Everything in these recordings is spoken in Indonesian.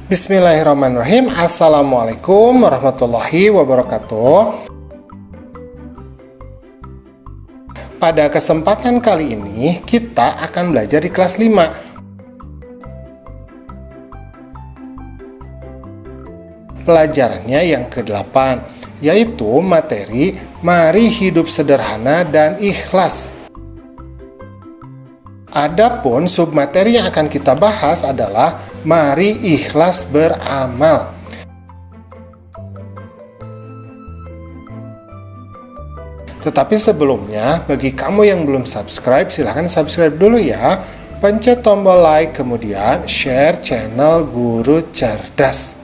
Bismillahirrahmanirrahim. Assalamualaikum warahmatullahi wabarakatuh. Pada kesempatan kali ini kita akan belajar di kelas 5. Pelajarannya yang ke-8, yaitu materi Mari Hidup Sederhana dan Ikhlas. Adapun submateri yang akan kita bahas adalah Mari Ikhlas Beramal. Tetapi sebelumnya, bagi kamu yang belum subscribe, silahkan subscribe dulu ya. Pencet tombol like, kemudian share channel Guru Cerdas.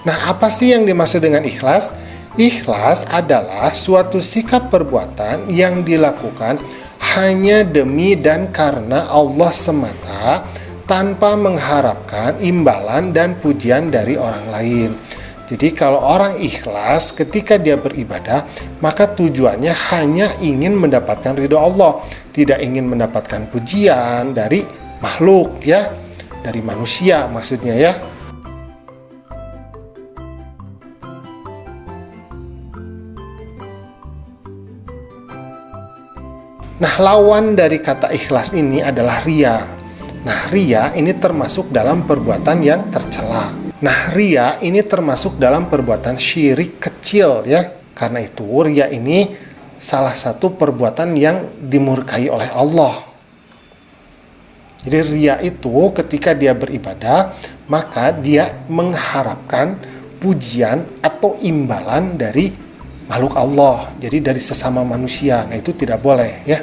Nah, apa sih yang dimaksud dengan ikhlas? Ikhlas adalah suatu sikap perbuatan yang dilakukan hanya demi dan karena Allah semata, tanpa mengharapkan imbalan dan pujian dari orang lain. Jadi kalau orang ikhlas ketika dia beribadah, maka tujuannya hanya ingin mendapatkan ridho Allah, tidak ingin mendapatkan pujian dari makhluk ya, dari manusia maksudnya ya. Nah, lawan dari kata ikhlas ini adalah riya. Nah, riya ini termasuk dalam perbuatan yang tercela. Nah, riya ini termasuk dalam perbuatan syirik kecil ya. Karena itu riya ini salah satu perbuatan yang dimurkai oleh Allah. Jadi riya itu ketika dia beribadah, maka dia mengharapkan pujian atau imbalan dari makhluk Allah, jadi dari sesama manusia. Nah, itu tidak boleh ya.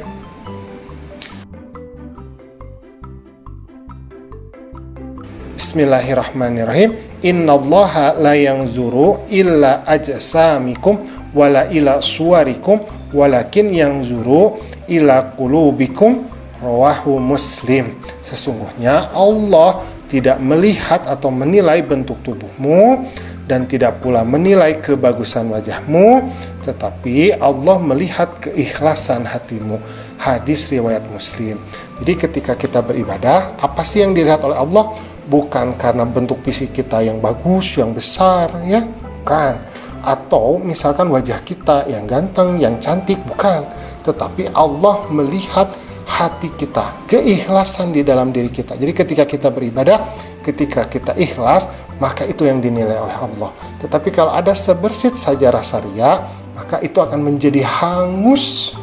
Bismillahirrahmanirrahim. Innallaha la yanzuru illa ajsamikum wala ila suwarikum walakin yanzuru ila qulubikum. Rawahu Muslim. Sesungguhnya Allah tidak melihat atau menilai bentuk tubuhmu dan tidak pula menilai kebagusan wajahmu, tetapi Allah melihat keikhlasan hatimu. Hadis riwayat Muslim. Jadi ketika kita beribadah, apa sih yang dilihat oleh Allah? Bukan karena bentuk fisik kita yang bagus, yang besar ya, bukan. Atau misalkan wajah kita yang ganteng, yang cantik, bukan. Tetapi Allah melihat hati kita, keikhlasan di dalam diri kita. Jadi ketika kita beribadah, ketika kita ikhlas, maka itu yang dinilai oleh Allah. Tetapi kalau ada sebersit saja rasa riya, maka itu akan menjadi hangus,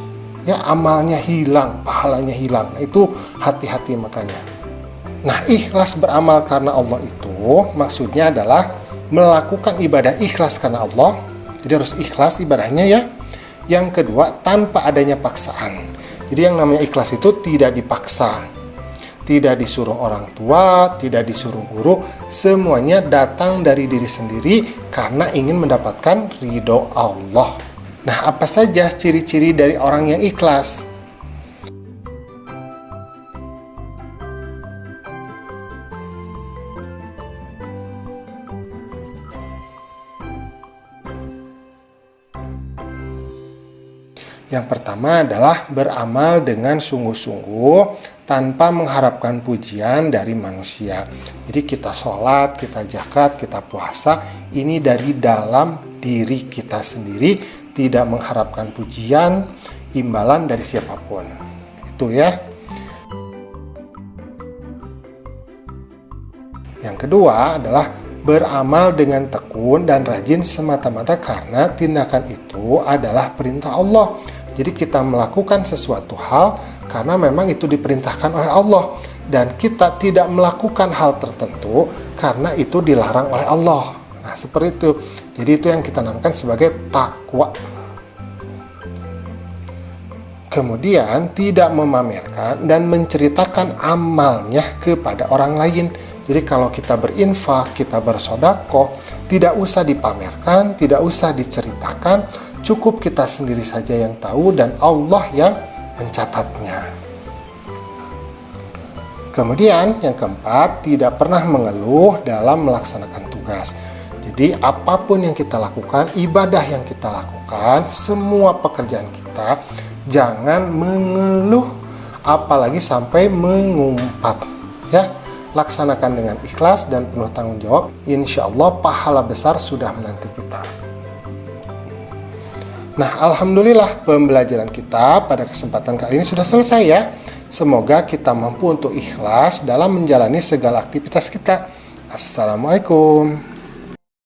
ya, amalnya hilang, pahalanya hilang. Nah, itu hati-hati makanya. Nah, ikhlas beramal karena Allah itu maksudnya adalah melakukan ibadah ikhlas karena Allah. Jadi harus ikhlas ibadahnya ya. Yang kedua, tanpa adanya paksaan. Jadi yang namanya ikhlas itu tidak dipaksa. Tidak disuruh orang tua, tidak disuruh guru, semuanya datang dari diri sendiri karena ingin mendapatkan ridho Allah. Nah, apa saja ciri-ciri dari orang yang ikhlas? Yang pertama adalah beramal dengan sungguh-sungguh tanpa mengharapkan pujian dari manusia. Jadi kita sholat, kita zakat, kita puasa, ini dari dalam diri kita sendiri, tidak mengharapkan pujian, imbalan dari siapapun. Itu ya. Yang kedua adalah beramal dengan tekun dan rajin semata-mata karena tindakan itu adalah perintah Allah. Jadi kita melakukan sesuatu hal karena memang itu diperintahkan oleh Allah. Dan kita tidak melakukan hal tertentu karena itu dilarang oleh Allah. Nah, seperti itu. Jadi itu yang kita namakan sebagai takwa. Kemudian tidak memamerkan dan menceritakan amalnya kepada orang lain. Jadi kalau kita berinfak, kita bersedekah, tidak usah dipamerkan, tidak usah diceritakan, cukup kita sendiri saja yang tahu dan Allah yang mencatatnya. Kemudian yang keempat, tidak pernah mengeluh dalam melaksanakan tugas. Jadi apapun yang kita lakukan, ibadah yang kita lakukan, semua pekerjaan kita, jangan mengeluh, apalagi sampai mengumpat. Ya, laksanakan dengan ikhlas dan penuh tanggung jawab. Insya Allah pahala besar sudah menanti kita. Nah, alhamdulillah pembelajaran kita pada kesempatan kali ini sudah selesai ya. Semoga kita mampu untuk ikhlas dalam menjalani segala aktivitas kita. Assalamualaikum.